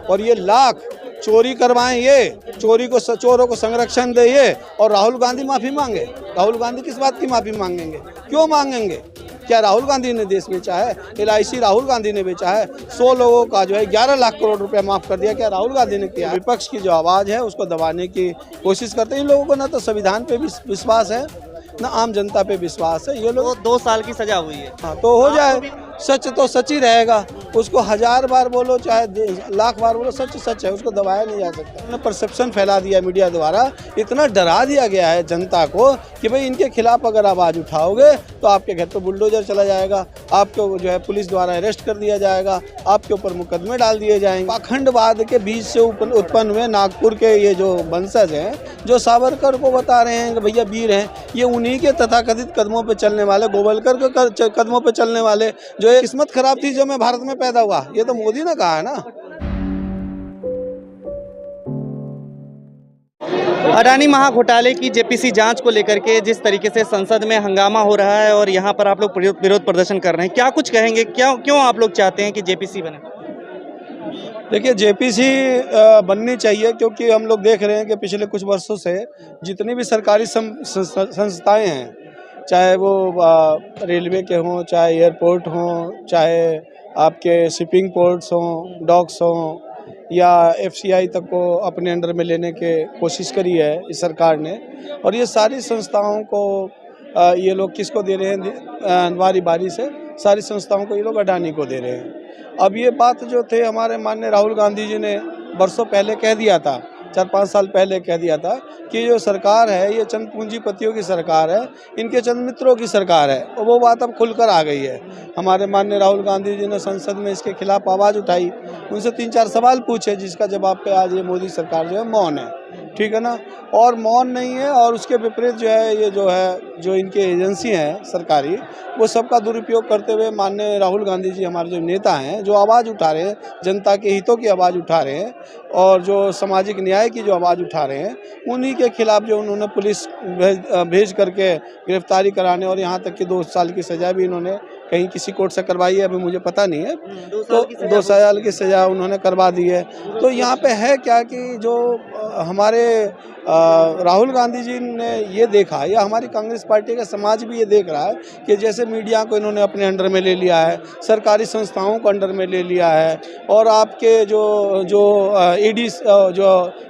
और ये लाख चोरी करवाएं, ये चोरों को संरक्षण दे ये, और राहुल गांधी माफ़ी मांगे। राहुल गांधी किस बात की माफ़ी मांगेंगे, क्यों मांगेंगे? क्या राहुल गांधी ने देश बेचा है? LIC राहुल गांधी ने बेचा है। 100 लोगों का जो है 11 लाख करोड़ रुपया माफ़ कर दिया, क्या राहुल गांधी ने किया? विपक्ष की जो आवाज़ है उसको दबाने की कोशिश करते हैं। इन लोगों को ना तो संविधान पे भी विश्वास है, ना आम जनता पे विश्वास है। ये लोग 2 साल की सजा हुई है। हाँ तो हो जाए, सच तो सच ही रहेगा। उसको 1000 बार बोलो चाहे लाख बार बोलो, सच सच है, उसको दबाया नहीं जा सकता। उन्होंने परसेप्शन फैला दिया मीडिया द्वारा, इतना डरा दिया गया है जनता को कि भाई इनके खिलाफ अगर आवाज़ उठाओगे तो आपके घर पर बुलडोजर चला जाएगा, आपको जो है पुलिस द्वारा अरेस्ट कर दिया जाएगा, आपके ऊपर मुकदमे डाल दिए जाएंगे। पाखंडवाद के बीच से उत्पन्न हुए नागपुर के ये जो वंशज हैं, जो सावरकर को बता रहे हैं कि भैया वीर हैं, ये उन्हीं के तथाकथित कदमों पे चलने वाले, गोवलकर के कदमों पे चलने वाले, जो एक किस्मत खराब थी जो मैं भारत में पैदा हुआ, ये तो मोदी ने कहा है ना। अडानी महाघोटाले की JPC जांच को लेकर के जिस तरीके से संसद में हंगामा हो रहा है और यहाँ पर आप लोग विरोध प्रदर्शन कर रहे हैं, क्या कुछ कहेंगे? क्यों आप लोग चाहते हैं कि JPC बने? देखिए, JPC बननी चाहिए, क्योंकि हम लोग देख रहे हैं कि पिछले कुछ वर्षों से जितनी भी सरकारी संस्थाएं हैं, चाहे वो रेलवे के हों, चाहे एयरपोर्ट हों, चाहे आपके शिपिंग पोर्ट्स हों, डॉक्स हों, या FCI तक को अपने अंडर में लेने के कोशिश करी है इस सरकार ने। और ये सारी संस्थाओं को ये लोग किसको दे रहे हैं? बारी बारी से सारी संस्थाओं को ये लोग अडानी को दे रहे हैं। अब ये बात जो थे हमारे माननीय राहुल गांधी जी ने बरसों पहले कह दिया था, 4-5 साल पहले कह दिया था कि जो सरकार है ये चंद पूंजीपतियों की सरकार है, इनके चंद मित्रों की सरकार है। और वो बात अब खुलकर आ गई है। हमारे माननीय राहुल गांधी जी ने संसद में इसके खिलाफ आवाज़ उठाई, उनसे 3-4 सवाल पूछे, जिसका जवाब पे आज ये मोदी सरकार जो है मौन है, ठीक है ना। और मौन नहीं है, और उसके विपरीत जो है ये जो इनके एजेंसी हैं सरकारी, वो सबका दुरुपयोग करते हुए माननीय राहुल गांधी जी हमारे जो नेता हैं, जो आवाज़ उठा रहे हैं, जनता के हितों की आवाज़ उठा रहे हैं और जो सामाजिक न्याय की जो आवाज़ उठा रहे हैं, उन्हीं के खिलाफ जो उन्होंने पुलिस भेज करके गिरफ्तारी कराने, और यहाँ तक कि 2 साल की सज़ा भी इन्होंने कहीं किसी कोर्ट से करवाई है, अभी मुझे पता नहीं है, तो 2 साल की सज़ा उन्होंने करवा दी है। तो यहाँ पे है क्या कि जो हमारे राहुल गांधी जी ने ये देखा, या हमारी कांग्रेस पार्टी का समाज भी ये देख रहा है कि जैसे मीडिया को इन्होंने अपने अंडर में ले लिया है, सरकारी संस्थाओं को अंडर में ले लिया है, और आपके जो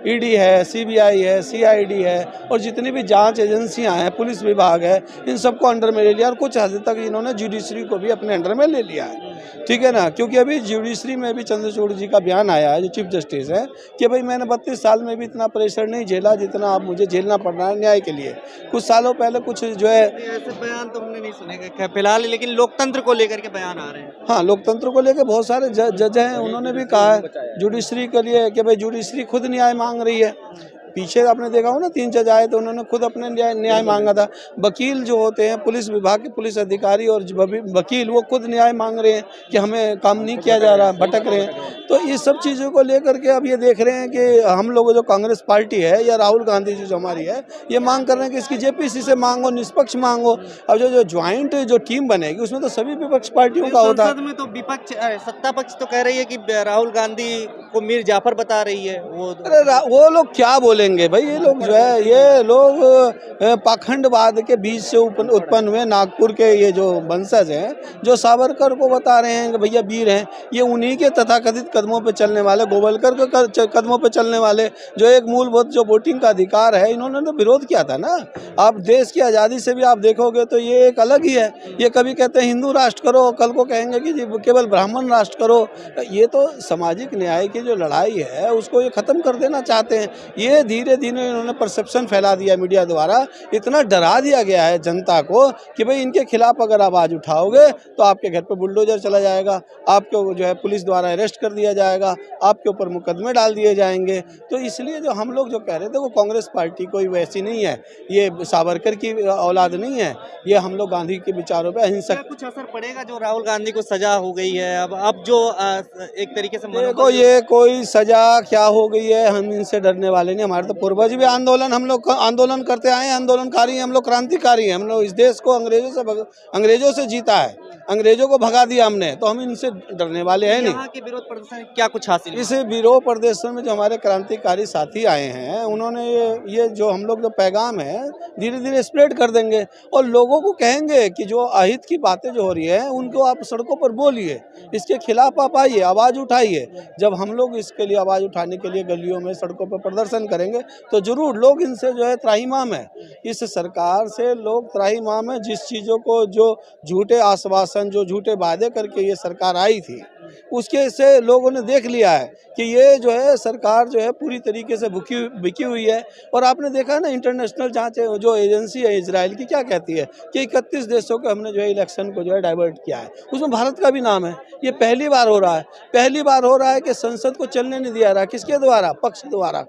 ED है, CBI है, CID है, और जितनी भी जांच एजेंसियां हैं, पुलिस विभाग है, इन सबको अंडर में ले लिया, और कुछ हद तक इन्होंने जुडिशरी को भी अपने अंडर में ले लिया है, ठीक है ना। क्योंकि अभी जुडिशरी में भी चंद्रचूड़ जी का बयान आया है, जो चीफ जस्टिस है, कि भाई मैंने 32 साल में भी इतना प्रेशर नहीं झेला जितना आप मुझे झेलना पड़ रहा है न्याय के लिए। कुछ सालों पहले कुछ जो है ऐसे बयान तो हमने नहीं सुने फिलहाल, लेकिन लोकतंत्र को लेकर के बयान आ रहे हैं। हाँ, लोकतंत्र को लेकर बहुत सारे जज हैं, उन्होंने भी कहा है जुडिशरी के लिए कि भाई जुडिशरी खुद न्याय मांग रही है। पीछे आपने देखा हो ना, 3 जज आए तो उन्होंने खुद अपने न्याय मांगा था। वकील जो होते हैं, पुलिस विभाग के पुलिस अधिकारी और वकील, वो खुद न्याय मांग रहे हैं कि हमें काम नहीं किया जा रहा, भटक रहे हैं। तो ये सब चीज़ों को लेकर के अब ये देख रहे हैं कि हम लोग जो कांग्रेस पार्टी है या राहुल गांधी जी जो हमारी है, ये मांग कर रहे हैं कि इसकी JPC से मांगो, निष्पक्ष मांगो। अब जो ज्वाइंट जो टीम बनेगी उसमें तो सभी विपक्ष पार्टियों का होता है। संसद में तो विपक्ष, सत्ता पक्ष तो कह रही है कि राहुल गांधी को मीर जाफर बता रही है। वो लोग क्या बोलेंगे भाई? ये लोग जो है, ये लोग पाखंडवाद के बीच से उत्पन्न हुए नागपुर के ये जो वंशज हैं, जो सावरकर को बता रहे हैं कि भैया वीर हैं, ये उन्हीं के तथाकथित कदमों पे चलने वाले, गोवलकर के कदमों पे चलने वाले, जो एक मूलभूत जो वोटिंग का अधिकार है, इन्होंने तो विरोध किया था ना। आप देश की आज़ादी से भी आप देखोगे तो ये एक अलग ही है। ये कभी कहते हैं हिंदू राष्ट्र करो, कल को कहेंगे कि केवल ब्राह्मण राष्ट्र करो। ये तो सामाजिक न्याय की जो लड़ाई है उसको ये ख़त्म कर देना चाहते हैं। ये धीरे धीरे इन्होंने परसेप्शन फैला दिया मीडिया द्वारा, इतना डरा दिया गया है जनता को कि भाई इनके खिलाफ अगर आवाज़ उठाओगे तो आपके घर पर बुलडोजर चला जाएगा, आपको जो है पुलिस द्वारा अरेस्ट कर दिया जाएगा, आपके ऊपर मुकदमे डाल दिए जाएंगे। तो इसलिए जो हम लोग जो कह रहे थे, वो कांग्रेस पार्टी कोई वैसी नहीं है, ये सावरकर की औलाद नहीं है, ये हम लोग गांधी के विचारों पर अहिंसक। कुछ असर पड़ेगा जो राहुल गांधी को सजा हो गई है, अब जो एक तरीके से देखो, ये कोई सजा क्या हो गई है, हम इनसे डरने वाले नहीं। हमारे हमारे तो पूर्वज भी आंदोलन, हम लोग आंदोलन करते आए हैं, आंदोलनकारी हैं हम लोग, क्रांतिकारी हैं हम लोग। इस देश को अंग्रेजों से जीता है, अंग्रेजों को भगा दिया हमने, तो हम इनसे डरने वाले हैं नहीं। यहाँ के विरोध प्रदर्शन क्या कुछ हासिल हुआ? इस विरोध प्रदर्शन में जो हमारे क्रांतिकारी साथी आए हैं, उन्होंने ये जो हम लोग जो पैगाम है धीरे धीरे स्प्रेड कर देंगे और लोगों को कहेंगे कि जो अहित की बातें जो हो रही है उनको आप सड़कों पर बोलिए, इसके खिलाफ आप आइए, आवाज़ उठाइए। जब हम लोग इसके लिए आवाज़ उठाने के लिए गलियों में सड़कों पर प्रदर्शन करेंगे तो जरूर लोग इनसे जो है त्राहिमाम है, इस सरकार से लोग त्राहिमाम है। जिस चीज़ों को, जो झूठे आश्वासन, जो झूठे वादे करके ये सरकार आई थी, उसके से लोगों ने देख लिया है कि ये जो है सरकार जो है पूरी तरीके से बिकी हुई है। और आपने देखा ना, इंटरनेशनल जांच जो एजेंसी है इजराइल की, क्या कहती है कि 31 देशों के हमने जो है इलेक्शन को जो है डाइवर्ट किया है, उसमें भारत का भी नाम है। ये पहली बार हो रहा है, पहली बार हो रहा है कि संसद को चलने नहीं दिया रहा। किसके द्वारा? पक्ष द्वारा।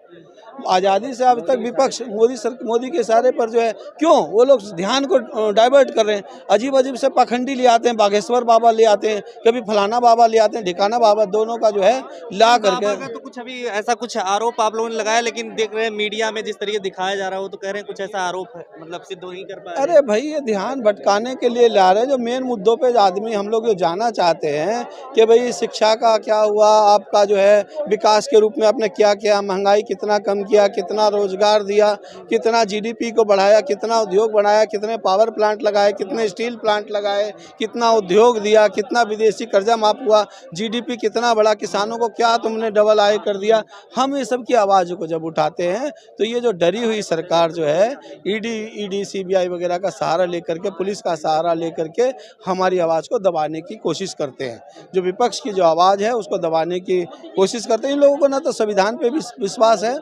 आज़ादी से अब तक विपक्ष मोदी के इशारे पर जो है, क्यों वो लोग ध्यान को डाइवर्ट कर रहे हैं। अजीब अजीब से पाखंडी ले आते हैं, बागेश्वर बाबा ले आते हैं, कभी फलाना बाबा ले आते हैं, ढिकाना बाबा, दोनों का जो है ला करके। तो कुछ अभी ऐसा कुछ आरोप आप लोगों ने लगाया, लेकिन देख रहे हैं मीडिया में जिस तरीके दिखाया जा रहा है, वो तो कह रहे हैं कुछ ऐसा आरोप है, मतलब सिद्ध नहीं कर पा रहे। अरे भाई, ये ध्यान भटकाने के लिए ला रहे हैं। जो मेन मुद्दों पे आदमी हम लोग जो जाना चाहते हैं कि भाई शिक्षा का क्या हुआ, आपका जो है विकास के रूप में आपने क्या किया, महंगाई कितना कम किया, कितना रोजगार दिया, कितना जीडीपी को बढ़ाया, कितना उद्योग बढ़ाया, कितने पावर प्लांट लगाए, कितने स्टील प्लांट लगाए, कितना उद्योग दिया, कितना विदेशी कर्जा माफ हुआ, जीडीपी कितना बढ़ा, किसानों को क्या तुमने डबल आय कर दिया। हम ये सब की आवाज़ को जब उठाते हैं तो ये जो डरी हुई सरकार जो है ईडी सीबीआई वगैरह का सहारा लेकर के, पुलिस का सहारा लेकर के हमारी आवाज़ को दबाने की कोशिश करते हैं। जो विपक्ष की जो आवाज़ है उसको दबाने की कोशिश करते हैं। इन लोगों को ना तो संविधान पे भी विश्वास है,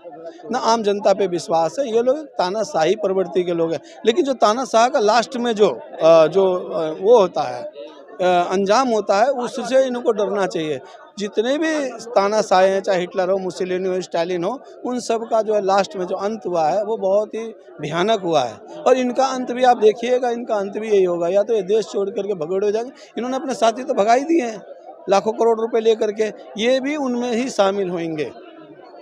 ना आम जनता पे विश्वास है। ये लोग तानाशाही प्रवृत्ति के लोग हैं। लेकिन जो तानाशाह का लास्ट में जो वो होता है, अंजाम होता है, उससे इनको डरना चाहिए। जितने भी तानाशाह हैं, चाहे हिटलर हो, मुसोलिनी हो, स्टालिन हो, उन सब का जो है लास्ट में जो अंत हुआ है वो बहुत ही भयानक हुआ है। और इनका अंत भी आप देखिएगा, इनका अंत भी यही होगा, या तो ये देश छोड़ करके भगोड़े हो जाएंगे। इन्होंने अपने साथी तो भगा ही दिए हैं लाखों करोड़ रुपए लेकर के, ये भी उनमें ही शामिल होंगे।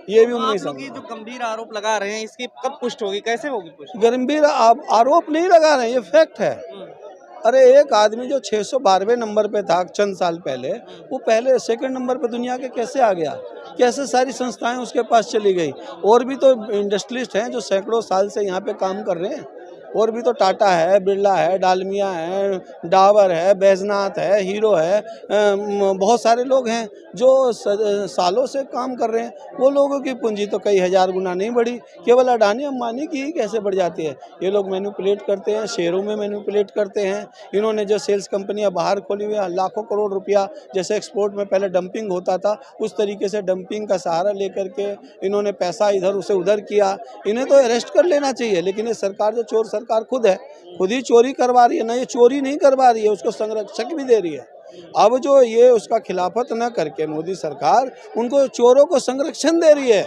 ये भी उनमें आप लोग ये जो गंभीर आरोप लगा रहे हैं, इसकी कब पुष्टि होगी, कैसे होगी पुष्टि? गंभीर आरोप नहीं लगा रहे हैं, ये फैक्ट है। अरे एक आदमी जो 612वें नंबर पे था चंद साल पहले, वो पहले सेकंड नंबर पे दुनिया के कैसे आ गया? कैसे सारी संस्थाएं उसके पास चली गई? और भी तो इंडस्ट्रियलिस्ट हैं जो सैकड़ों साल से यहाँ पे काम कर रहे हैं। और भी तो टाटा है, बिरला है, डालमिया है, डाबर है, बैजनाथ है, हीरो है, बहुत सारे लोग हैं जो सालों से काम कर रहे हैं। वो लोगों की पूंजी तो कई हजार गुना नहीं बढ़ी, केवल अडानी अंबानी की ही कैसे बढ़ जाती है? ये लोग मैनिपुलेट करते हैं, शेयरों में मैनिपुलेट करते हैं। इन्होंने जो सेल्स कंपनियां बाहर खोली हुई हैं, लाखों करोड़ रुपया, जैसे एक्सपोर्ट में पहले डंपिंग होता था, उस तरीके से डंपिंग का सहारा लेकर के इन्होंने पैसा इधर उसे उधर किया। इन्हें तो अरेस्ट कर लेना चाहिए। लेकिन ये सरकार जो चोर सरकार खुद है, खुद ही चोरी करवा रही है ना, ये चोरी नहीं करवा रही है, उसको संरक्षक भी दे रही है। अब जो ये उसका खिलाफत न करके मोदी सरकार उनको चोरों को संरक्षण दे रही है।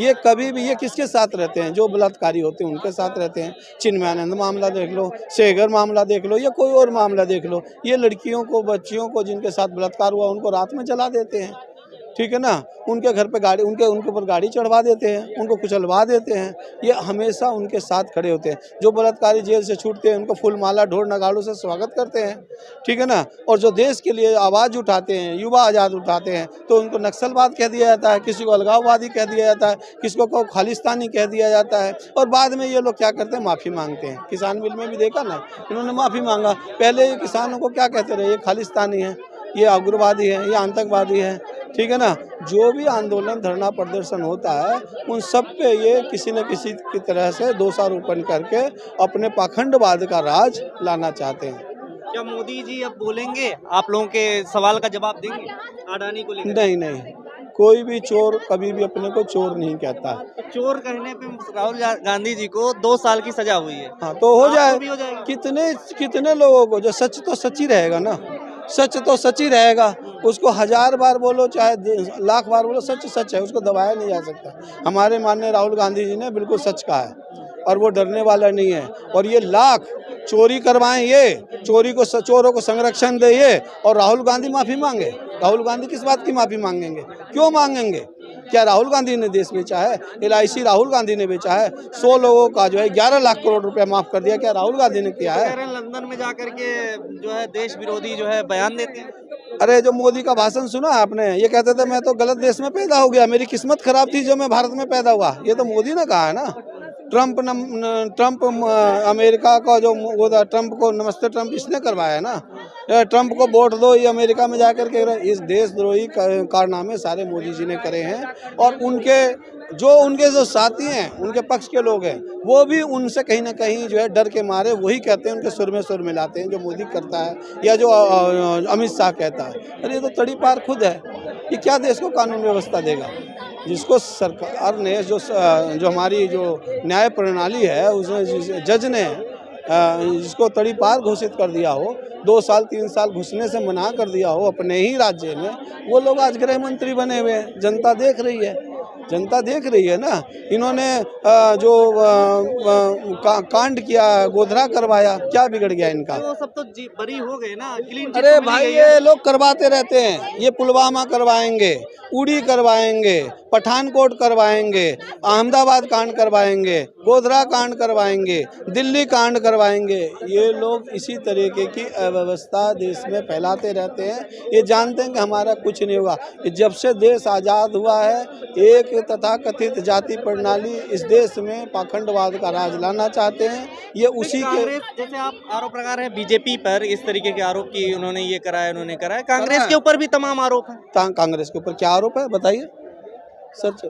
ये कभी भी, ये किसके साथ रहते हैं? जो बलात्कारी होते हैं उनके साथ रहते हैं। चिन्मयानंद मामला देख लो, सेगर मामला देख लो, या कोई और मामला देख लो, ये लड़कियों को, बच्चियों को जिनके साथ बलात्कार हुआ उनको रात में जला देते हैं, ठीक है ना। उनके घर पे गाड़ी, उनके ऊपर गाड़ी चढ़वा देते हैं, उनको कुचलवा देते हैं। ये हमेशा उनके साथ खड़े होते हैं। जो बलात्कारी जेल से छूटते हैं उनको फूल माला ढोल नगाड़ों से स्वागत करते हैं, ठीक है ना। और जो देश के लिए आवाज़ उठाते हैं, युवा आज़ाद उठाते हैं, तो उनको नक्सलवाद कह दिया जाता है, किसी को अलगाववादी कह दिया जाता है, किसी को खालिस्तानी कह दिया जाता है। और बाद में ये लोग क्या करते हैं? माफ़ी मांगते हैं। किसान बिल में भी देखा ना, इन्होंने माफ़ी मांगा। पहले ये किसानों को क्या कहते रहे? ये खालिस्तानी है, ये उग्रवादी है, ये आतंकवादी है, ठीक है ना। जो भी आंदोलन, धरना, प्रदर्शन होता है, उन सब पे ये किसी न किसी की तरह से दोषारोपण करके अपने पाखंडवाद का राज लाना चाहते हैं। क्या मोदी जी अब बोलेंगे, आप लोगों के सवाल का जवाब देंगे अडानी को लेकर? नहीं, कोई भी चोर कभी भी अपने को चोर नहीं कहता। चोर कहने पे राहुल गांधी जी को 2 साल की सजा हुई है। हाँ, तो हो जाए। भी हो जाएगी। कितने लोगों को, जो सच तो सच ही रहेगा ना, सच तो सच ही रहेगा। उसको 1000 बार बोलो, चाहे लाख बार बोलो, सच सच है, उसको दबाया नहीं जा सकता। हमारे माननीय राहुल गांधी जी ने बिल्कुल सच कहा है और वो डरने वाला नहीं है। और ये लाख चोरी करवाएं, ये चोरों को संरक्षण दे ये, और राहुल गांधी माफ़ी मांगे। राहुल गांधी किस बात की माफ़ी मांगेंगे? क्यों मांगेंगे? क्या राहुल गांधी ने देश बेचा है? LIC राहुल गांधी ने बेचा है। 100 लोगों का जो है 11 लाख करोड़ रुपया माफ कर दिया, क्या राहुल गांधी ने किया है? लंदन में जाकर के जो है देश विरोधी जो है बयान देते हैं। अरे जो मोदी का भाषण सुना आपने, ये कहते थे मैं तो गलत देश में पैदा हो गया, मेरी किस्मत खराब थी जो मैं भारत में पैदा हुआ। ये तो मोदी ने कहा है ना। ट्रम्प अमेरिका का जो वो था, ट्रम्प को नमस्ते ट्रम्प इसने करवाया है ना। ट्रम्प को वोट दो, ये अमेरिका में जाकर के इस देशद्रोही कारनामे सारे मोदी जी ने करे हैं। और उनके जो साथी हैं, उनके पक्ष के लोग हैं, वो भी उनसे कहीं ना कहीं जो है डर के मारे वही कहते हैं, उनके सुर में सुर मिलाते हैं जो मोदी करता है या जो अमित शाह कहता है। अरे ये तो तड़ी पार खुद है। ये क्या देश को कानून व्यवस्था देगा? जिसको सरकार ने जो हमारी जो न्याय प्रणाली है, उसने जज ने जिसको तड़ी पार घोषित कर दिया हो, 2 साल 3 साल घुसने से मना कर दिया हो अपने ही राज्य में, वो लोग आज गृह मंत्री बने हुए हैं। जनता देख रही है, जनता देख रही है ना। इन्होंने जो कांड किया, गोधरा करवाया, क्या बिगड़ गया इनका? तो सब तो बरी हो गए ना, क्लीन चिट अरे तो मिल भाई गई है। ये लोग करवाते रहते हैं। ये पुलवामा करवाएंगे, उड़ी करवाएंगे, पठानकोट करवाएंगे, अहमदाबाद कांड करवाएंगे, गोधरा कांड करवाएंगे, दिल्ली कांड करवाएंगे। ये लोग इसी तरीके की अव्यवस्था देश में फैलाते रहते हैं। ये जानते हैं कि हमारा कुछ नहीं होगा। जब से देश आज़ाद हुआ है, एक तथाकथित जाति प्रणाली इस देश में पाखंडवाद का राज लाना चाहते हैं। ये उसी के जैसे आप आरोप लगा रहे हैं बीजेपी पर, इस तरीके के आरोप की उन्होंने ये करा है, उन्होंने करा है। कांग्रेस के ऊपर भी तमाम आरोप है। कांग्रेस के ऊपर क्या आरोप है बताइए सच?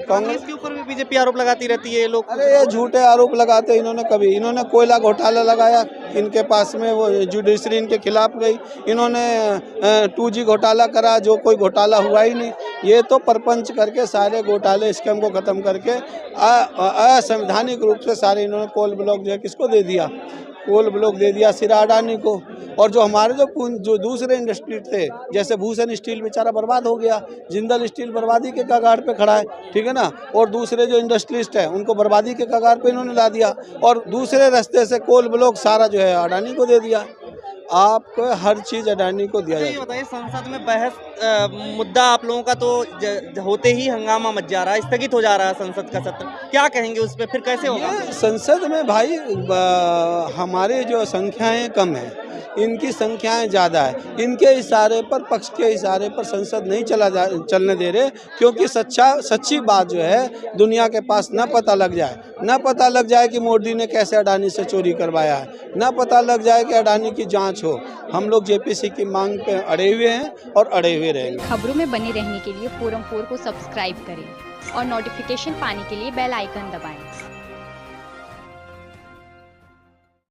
कांग्रेस के ऊपर भी बीजेपी आरोप लगाती रहती है ये लोग। अरे ये झूठे आरोप लगाते हैं। इन्होंने कोयला घोटाला लगाया, इनके पास में वो जुडिशरी इनके खिलाफ गई। इन्होंने 2G घोटाला करा, जो कोई घोटाला हुआ ही नहीं। ये तो परपंच करके सारे घोटाले स्कैम को ख़त्म करके असंवैधानिक रूप से सारे इन्होंने कोल ब्लॉक जो है किसको दे दिया? कोल ब्लॉक दे दिया सिरा अडानी को। और जो हमारे जो दूसरे इंडस्ट्री थे, जैसे भूषण स्टील बेचारा बर्बाद हो गया, जिंदल स्टील बर्बादी के कगार पे खड़ा है, ठीक है ना। और दूसरे जो इंडस्ट्रिस्ट हैं उनको बर्बादी के कगार पे इन्होंने ला दिया। और दूसरे रास्ते से कोल ब्लॉक सारा जो है अडानी को दे दिया। आपको हर चीज़ अडानी को दिया जाए। ये बताइए, संसद में बहस मुद्दा आप लोगों का तो होते ही हंगामा मच जा रहा है, स्थगित हो जा रहा है संसद का सत्र। क्या कहेंगे उस पर, फिर कैसे होगा? संसद में भाई हमारे जो संख्याएं कम हैं, इनकी संख्याएं ज़्यादा है। इनके इशारे पर, पक्ष के इशारे पर संसद नहीं चलने दे रहे, क्योंकि सच्ची बात जो है दुनिया के पास न पता लग जाए कि मोदी ने कैसे अडानी से चोरी करवाया है, न पता लग जाए कि अडानी की जांच हो। हम लोग JPC की मांग पे अड़े हुए हैं और अड़े हुए रहेंगे। खबरों में बने रहने के लिए फोरम 4 को सब्सक्राइब करें और नोटिफिकेशन पाने के लिए बेल आइकन दबाएं।